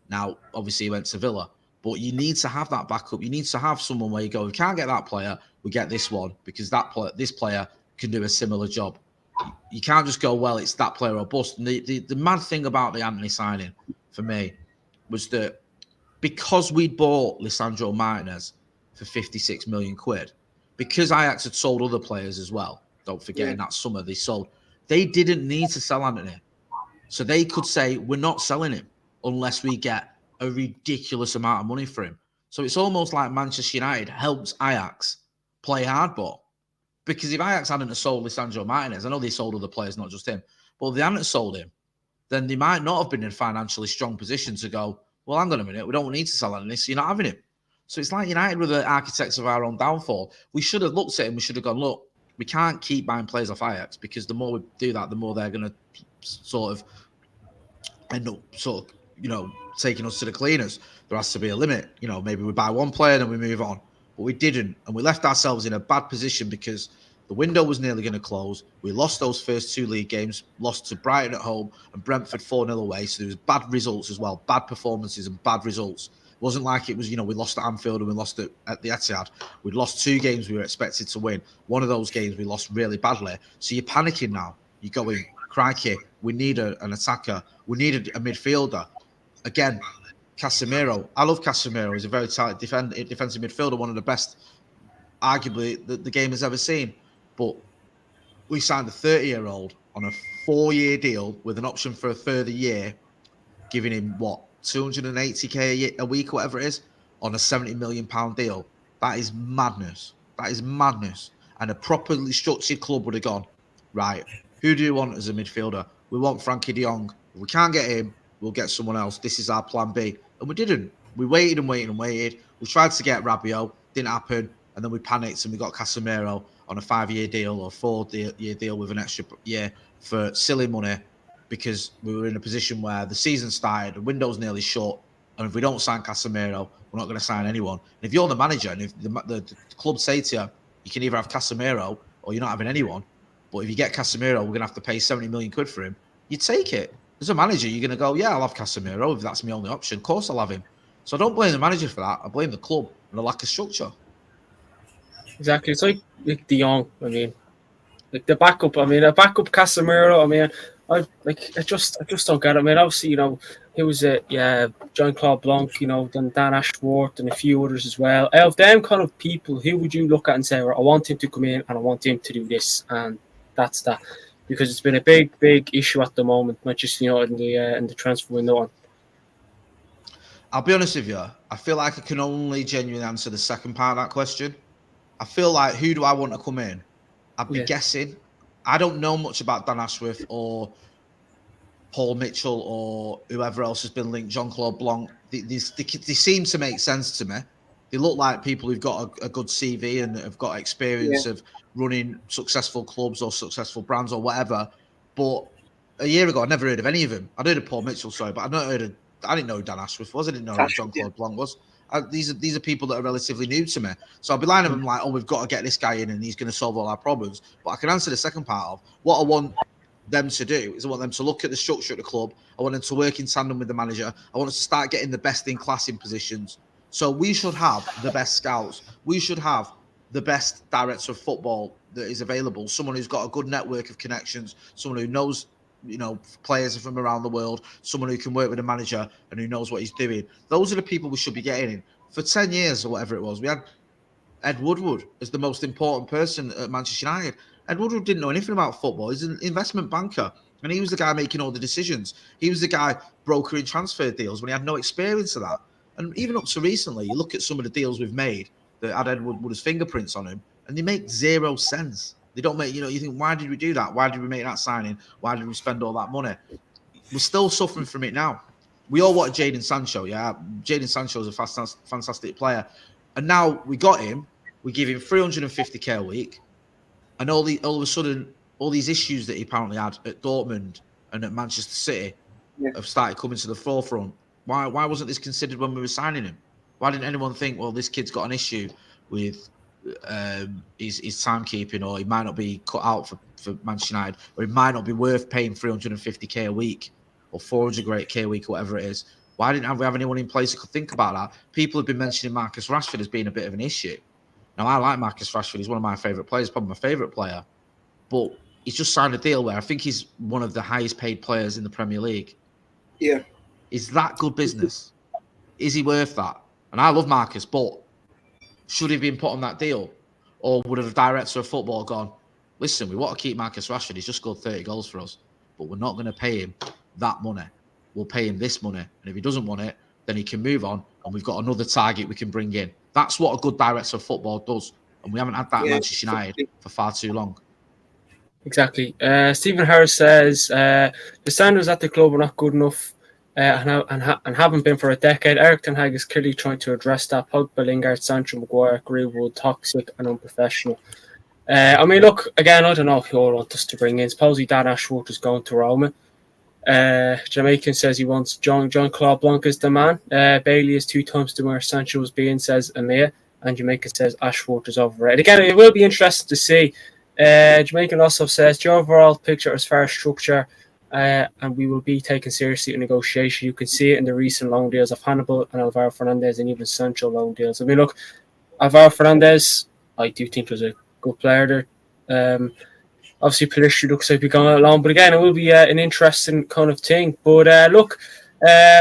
Now, obviously, he went to Villa. But you need to have that backup. You need to have someone where you go, we can't get that player, we get this one because this player can do a similar job. You can't just go, well, it's that player or bust. And the mad thing about the Anthony signing for me was that because we bought Lisandro Martinez for 56 million quid, because Ajax had sold other players as well, don't forget in that summer they sold, they didn't need to sell Anthony. So they could say, we're not selling him unless we get a ridiculous amount of money for him. So it's almost like Manchester United helps Ajax play hardball. Because if Ajax hadn't sold Lisandro Martinez, I know they sold other players, not just him, but if they hadn't sold him, then they might not have been in a financially strong position to go, well, hang on a minute, we don't need to sell Anthony, so you're not having him. So it's like United were the architects of our own downfall. We should have looked at him, we should have gone, look, we can't keep buying players off Ajax because the more we do that, the more they're going to sort of end up taking us to the cleaners. There has to be a limit. Maybe we buy one player and we move on. But we didn't. And we left ourselves in a bad position because the window was nearly going to close. We lost those first 2 league games, lost to Brighton at home and Brentford 4-0 away. So there was bad results as well, bad performances and bad results. It wasn't like it was, we lost at Anfield and we lost at the Etihad. We'd lost 2 games we were expected to win. One of those games we lost really badly. So you're panicking now. You're going, crikey, we need an attacker. We need a midfielder. Again, Casemiro. I love Casemiro. He's a very talented defensive midfielder, one of the best, arguably, the game has ever seen. But we signed a 30-year-old on a 4-year deal with an option for a further year, giving him, 280k a week, whatever it is, on a £70 million deal. That is madness. That is madness. And a properly structured club would have gone, right, who do you want as a midfielder? We want Frankie de Jong. If we can't get him, we'll get someone else. This is our plan B. And we didn't. We waited and waited and waited. We tried to get Rabiot. Didn't happen. And then we panicked and we got Casemiro on a 5-year deal or 4-year deal with an extra year for silly money because we were in a position where the season started, the window's nearly shut, and if we don't sign Casemiro, we're not going to sign anyone. And if you're the manager and if the club say to you, you can either have Casemiro or you're not having anyone, but if you get Casemiro, we're going to have to pay 70 million quid for him, you take it. As a manager, you're going to go, yeah, I'll have Casemiro if that's my only option. Of course I'll have him. So I don't blame the manager for that. I blame the club and the lack of structure. Exactly. It's like De Jong. I mean, like the backup. I mean, a backup Casemiro. I mean, I just don't get it. I mean, obviously, he was Jean-Claude Blanc, then Dan Ashworth and a few others as well. Out of them kind of people, who would you look at and say, I want him to come in and I want him to do this, and that's that, because it's been a big issue at the moment, not just in the transfer window. I'll be honest with you. I feel like I can only genuinely answer the second part of that question. I feel like, who do I want to come in? I'd be guessing. I don't know much about Dan Ashworth or Paul Mitchell or whoever else has been linked, Jean-Claude Blanc. They seem to make sense to me. They look like people who've got a good CV and have got experience of running successful clubs or successful brands or whatever. But a year ago, I never heard of any of them. I'd heard of Paul Mitchell, sorry, but I didn't know who Dan Ashworth was. I didn't know who Jean-Claude Blanc was. These are people that are relatively new to me. So I'll be lying to them like, oh, we've got to get this guy in and he's going to solve all our problems. But I can answer the second part of what I want them to do is I want them to look at the structure of the club. I want them to work in tandem with the manager. I want us to start getting the best in class in positions. So we should have the best scouts. We should have the best director of football that is available. Someone who's got a good network of connections. Someone who knows, players from around the world. Someone who can work with a manager and who knows what he's doing. Those are the people we should be getting in. For 10 years or whatever it was, we had Ed Woodward as the most important person at Manchester United. Ed Woodward didn't know anything about football. He's an investment banker, and he was the guy making all the decisions. He was the guy brokering transfer deals when he had no experience of that. And even up to recently, you look at some of the deals we've made that had Ed Woodward's fingerprints on them, and they make zero sense. They don't make, you think, why did we do that? Why did we make that signing? Why did we spend all that money? We're still suffering from it now. We all wanted Jadon Sancho, yeah. Jadon Sancho is a fantastic player. And now we got him. We give him 350k a week. And all of a sudden, all these issues that he apparently had at Dortmund and at Manchester City have started coming to the forefront. Why wasn't this considered when we were signing him? Why didn't anyone think, well, this kid's got an issue with his timekeeping, or he might not be cut out for Manchester United, or it might not be worth paying 350k a week or 400k a week, or whatever it is. Why didn't we have anyone in place that could think about that? People have been mentioning Marcus Rashford as being a bit of an issue. Now, I like Marcus Rashford. He's one of my favourite players, probably my favourite player. But he's just signed a deal where I think he's one of the highest paid players in the Premier League. Yeah. Is that good business? Is he worth that? And I love Marcus, but should he have been put on that deal? Or would a director of football gone, listen, we want to keep Marcus Rashford. He's just scored 30 goals for us, but we're not going to pay him that money. We'll pay him this money. And if he doesn't want it, then he can move on, and we've got another target we can bring in. That's what a good director of football does. And we haven't had that at Manchester United for far too long. Exactly. Stephen Harris says, the standards at the club are not good enough and haven't been for a decade. Eric Ten Hag is clearly trying to address that. Pogba, Lingard, Sancho, Maguire, Greenwood, toxic and unprofessional. Look, again, I don't know who I want us to bring in. Supposedly Dan Ashworth is going to Roma. Jamaican says he wants Jean-Claude Blanc as the man. Bailey is 2 times to where Sancho was being, says Amir. And Jamaican says Ashworth is overrated. Again, it will be interesting to see. Jamaican also says the overall picture as far as structure and we will be taken seriously in negotiation. You can see it in the recent loan deals of Hannibal and Alvaro Fernandez, and even Sancho loan deals. Look, Alvaro Fernandez, I do think was a good player there. Obviously, Pulisic looks like we're going along, but again, it will be an interesting kind of thing. But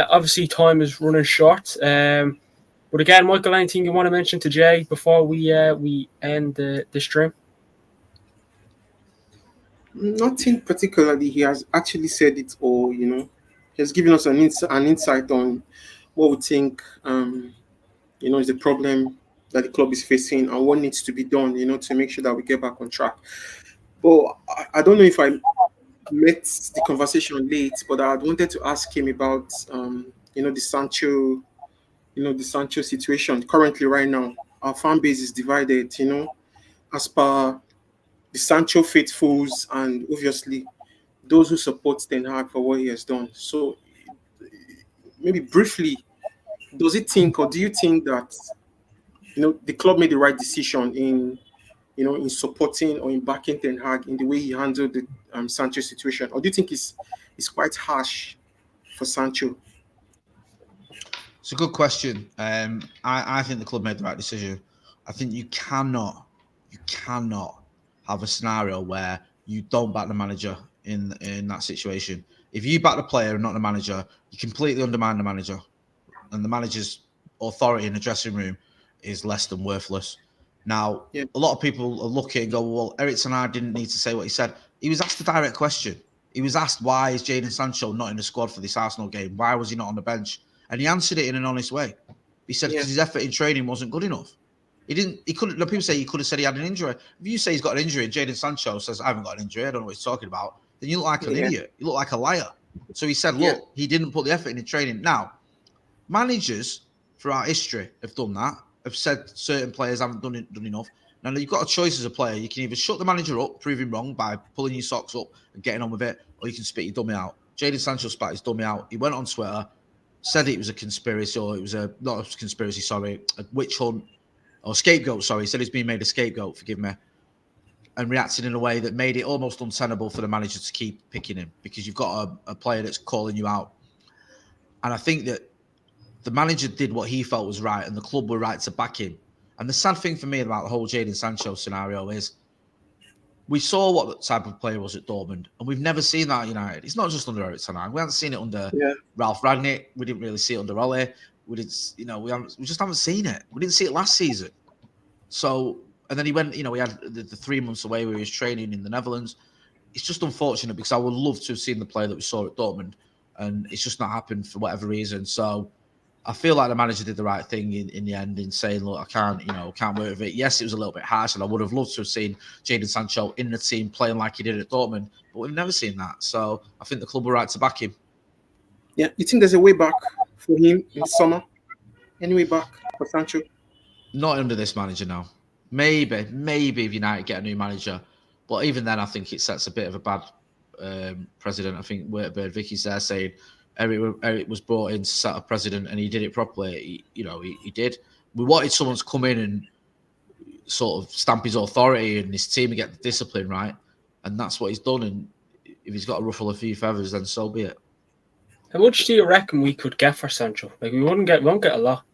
obviously, time is running short. But again, Michael, anything you want to mention to Jay before we end the stream? Nothing particularly. He has actually said it all. He has given us an insight on what we think, is the problem that the club is facing and what needs to be done, to make sure that we get back on track. But I don't know if I met the conversation late, but I wanted to ask him about, the Sancho, the Sancho situation currently right now. Our fan base is divided, as per the Sancho faithfuls and obviously those who support Ten Hag for what he has done. So maybe briefly, do you think that, the club made the right decision in supporting or in backing Ten Hag in the way he handled the Sancho situation? Or do you think it's quite harsh for Sancho? It's a good question. I think the club made the right decision. I think you cannot have a scenario where you don't back the manager in that situation. If you back the player and not the manager, you completely undermine the manager. And the manager's authority in the dressing room is less than worthless. Now, a lot of people are looking and go, well, Eric Ten Hag didn't need to say what he said. He was asked a direct question. He was asked, why is Jadon Sancho not in the squad for this Arsenal game? Why was he not on the bench? And he answered it in an honest way. He said because his effort in training wasn't good enough. He couldn't. People say he could have said he had an injury. If you say he's got an injury and Jadon Sancho says, I haven't got an injury, I don't know what he's talking about, then you look like an idiot. You look like a liar. So he said, look, he didn't put the effort in training. Now, managers throughout history have done that, have said certain players haven't done enough. Now, you've got a choice as a player. You can either shut the manager up, prove him wrong by pulling your socks up and getting on with it, or you can spit your dummy out. Jadon Sancho spat his dummy out. He went on Twitter, said it was a conspiracy, or it was not a conspiracy, sorry, a witch hunt, or scapegoat, sorry. He said he's been made a scapegoat, forgive me, and reacted in a way that made it almost untenable for the manager to keep picking him because you've got a player that's calling you out. And I think that the manager did what he felt was right and the club were right to back him. And the sad thing for me about the whole Jadon Sancho scenario is we saw what type of player was at Dortmund, and we've never seen that at United. It's not just under Eric Ten Hag. We haven't seen it under Ralph Rangnick. We didn't really see it under Ole. We just haven't seen it. We didn't see it last season. So, and then he went, we had the 3 months away where he was training in the Netherlands. It's just unfortunate because I would love to have seen the player that we saw at Dortmund, and it's just not happened for whatever reason. So I feel like the manager did the right thing in the end in saying, look, I can't work with it. Yes, it was a little bit harsh, and I would have loved to have seen Jadon Sancho in the team playing like he did at Dortmund, but we've never seen that. So I think the club were right to back him. Yeah, you think there's a way back for him in the summer? Any way back for Sancho? Not under this manager now. Maybe if United get a new manager, but even then, I think it sets a bit of a bad precedent. I think Bird Vicky's there saying Eric was brought in to set a precedent, and he did it properly. He did. We wanted someone to come in and sort of stamp his authority and his team and get the discipline right, and that's what he's done. And if he's got to ruffle a few feathers, then so be it. How much do you reckon we could get for Sancho? Like we won't get a lot.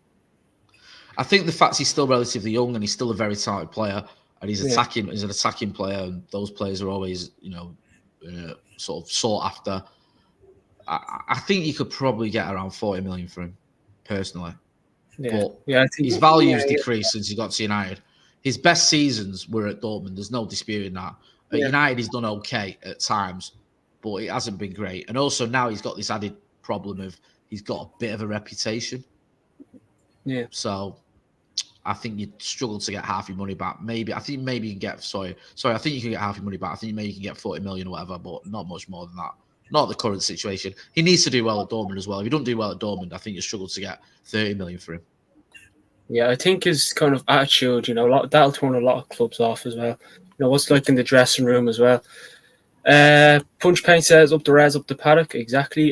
I think the fact he's still relatively young and he's still a very talented player, and he's attacking. He's an attacking player, and those players are always, sort of sought after. I think you could probably get around 40 million for him, personally. Yeah, but I think his value's decreased since he got to United. His best seasons were at Dortmund. There's no disputing that. At United, he's done okay at times, but it hasn't been great. And also now he's got this added problem of he's got a bit of a reputation. Yeah. So I think you'd struggle to get half your money back. I think maybe you can get, I think you can get half your money back. I think maybe you can get 40 million or whatever, but not much more than that. Not the current situation. He needs to do well at Dortmund as well. If he don't do well at Dortmund, I think you struggle to get 30 million for him. Yeah, I think his kind of attitude, that'll turn a lot of clubs off as well. What's like in the dressing room as well. Punch Paint says up the Res, up the Paddock. Exactly.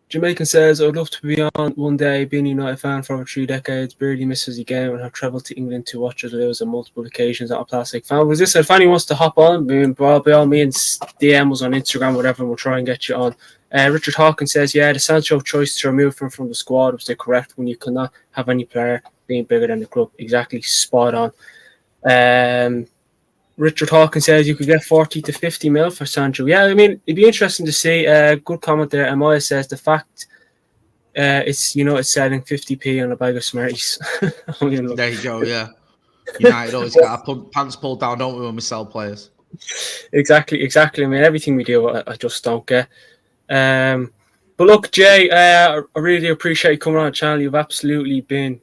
Jamaican says, I'd love to be on one day, being a United fan for over 3 decades, barely misses a game, and have travelled to England to watch us lose on multiple occasions. Not a plastic fan. Was this, if anyone wants to hop on, by all means, DM us on Instagram, whatever, and we'll try and get you on. Richard Hawkins says, the Sancho choice to remove him from the squad was the correct when you cannot have any player being bigger than the club. Exactly, spot on. Richard Hawkins says you could get 40 to 50 mil for Sancho. Yeah, I mean, it'd be interesting to see. Good comment there. Amaya says the fact it's selling 50p on a bag of Smarties. There you go, yeah. United always got our pants pulled down, don't we, when we sell players? Exactly. I mean, everything we do, I just don't get. But look, Jay, I really appreciate you coming on the channel. You've absolutely been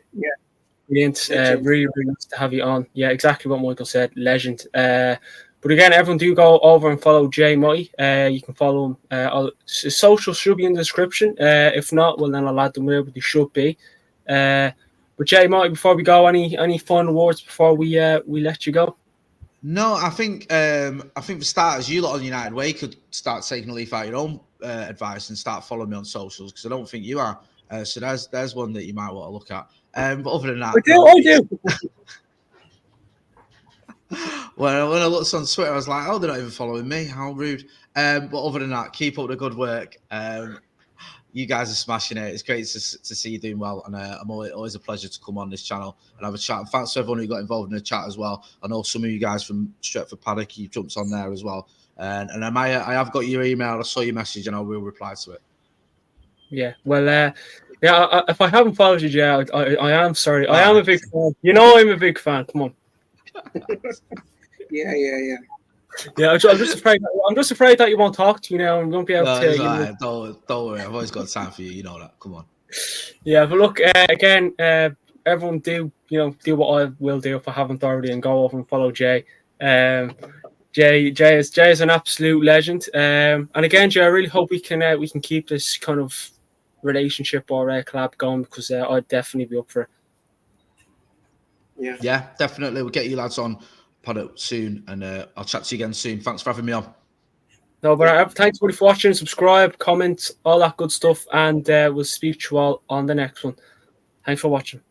brilliant. Really, really nice to have you on. Yeah, exactly what Michael said. Legend. But again, everyone do go over and follow Jay Motty. You can follow him. His social should be in the description. If not, well, then I'll add them where they should be. But Jay Motty, before we go, any final words before we let you go? No, I think for starters, you lot on United Way could start taking a leaf out of your own advice and start following me on socials, because I don't think you are. So there's one that you might want to look at. But other than that, I do. Well, when I looked on Twitter, I was like, "Oh, they're not even following me. How rude!" But other than that, keep up the good work. You guys are smashing it. It's great to see you doing well, and I'm always a pleasure to come on this channel and have a chat. And thanks to everyone who got involved in the chat as well. I know some of you guys from Stretford Paddock, you jumped on there as well. And I have got your email. I saw your message, and I will reply to it. Yeah, well, if I haven't followed you, Jay, I am sorry. I am a big fan. I'm a big fan. Come on. Yeah. Yeah, I'm just afraid. I'm just afraid that you won't talk to me now, and won't be able No, to. it's all right. Don't worry. I've always got time for you. You know that. Come on. Yeah, but look, again, everyone do what I will do if I haven't already, and go over and follow Jay. Jay is an absolute legend. And again, Jay, I really hope we can keep this kind of relationship or collab going, because I'd definitely be up for it. Yeah, definitely. We'll get you lads on Paddock soon, and I'll chat to you again soon. Thanks for having me on. No, but thanks everybody for watching. Subscribe, comment, all that good stuff, and we'll speak to you all on the next one. Thanks for watching.